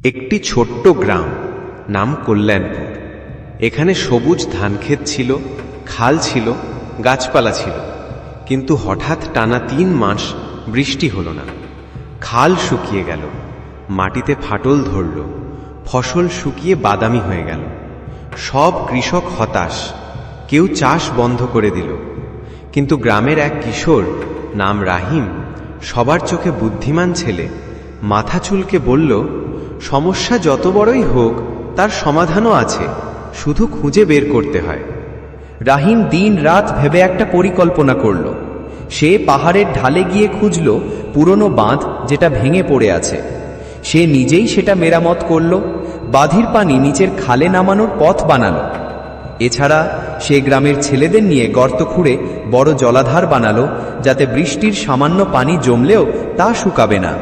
একটি ছোট্ট গ্রাম, নাম কল্যাণপুর। এখানে সবুজ ধানক্ষেত ছিল, খাল ছিল, গাছপালা ছিল। কিন্তু হঠাৎ টানা ৩ মাস বৃষ্টি হলো না। খাল শুকিয়ে গেল, মাটিতে ফাটল ধরল, ফসল শুকিয়ে বাদামি হয়ে গেল। সব কৃষক হতাশ, কেউ চাষ বন্ধ করে দিল। কিন্তু গ্রামের এক কিশোর, নাম রাহিম, সবার চোখে বুদ্ধিমান ছেলে, মাথা চুলকে বলল, সমস্যা যত বড়ই হোক তার সমাধানও আছে, শুধু খুঁজে বের করতে হয়। রাহিম দিন রাত ভেবে একটা পরিকল্পনা করল। সে পাহাড়ের ঢালে গিয়ে খুঁজল পুরনো বাঁধ যেটা ভেঙে পড়ে আছে। সে নিজেই সেটা মেরামত করল, বাঁধের পানি নিচের খালে নামানোর পথ বানালো। এছাড়া সে গ্রামের ছেলেদের নিয়ে গর্ত খুঁড়ে বড় জলাধার বানালো, যাতে বৃষ্টির সামান্য পানি জমলেও তা শুকাবে না।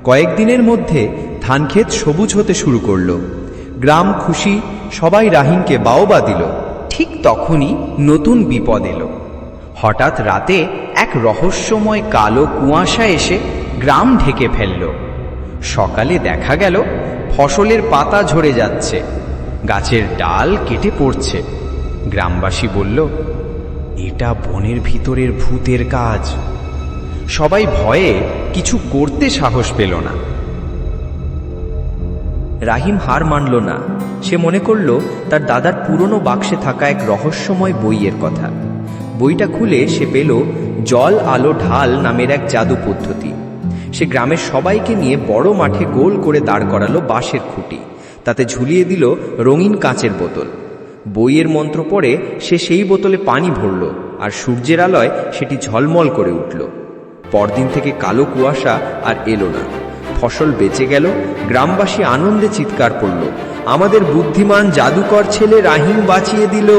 কয়েকদিনের মধ্যে ধানক্ষেত সবুজ হতে শুরু করল। গ্রাম খুশি, সবাই রাহিমকে বাহবা দিল। ঠিক তখনই নতুন বিপদ এলো। হঠাৎ রাতে এক রহস্যময় কালো কুয়াশা এসে গ্রাম ঢেকে ফেলল। সকালে দেখা গেল ফসলের পাতা ঝরে যাচ্ছে, গাছের ডাল কেটে পড়ছে। গ্রামবাসী বলল, এটা বনের ভিতরের ভূতের কাজ। সবাই ভয়ে কিছু করতে সাহস পেল না। রাহিম হার মানল না। সে মনে করল তার দাদার পুরনো বাক্সে থাকা এক রহস্যময় বইয়ের কথা। বইটা খুলে সে পেল জল আলো ঢাল নামের এক জাদু পদ্ধতি। সে গ্রামের সবাইকে নিয়ে বড় মাঠে গোল করে দাঁড় করালো বাঁশের খুঁটি, তাতে ঝুলিয়ে দিল রঙিন কাঁচের বোতল। বইয়ের মন্ত্র পড়ে সে সেই বোতলে পানি ভরল, আর সূর্যের আলোয় সেটি ঝলমল করে উঠল। পরদিন থেকে কালো কুয়াশা আর এলো না। ফসল বেঁচে গেল। গ্রামবাসী আনন্দে চিৎকার করল, আমাদের বুদ্ধিমান জাদুকর ছেলে রাহিম বাঁচিয়ে দিল।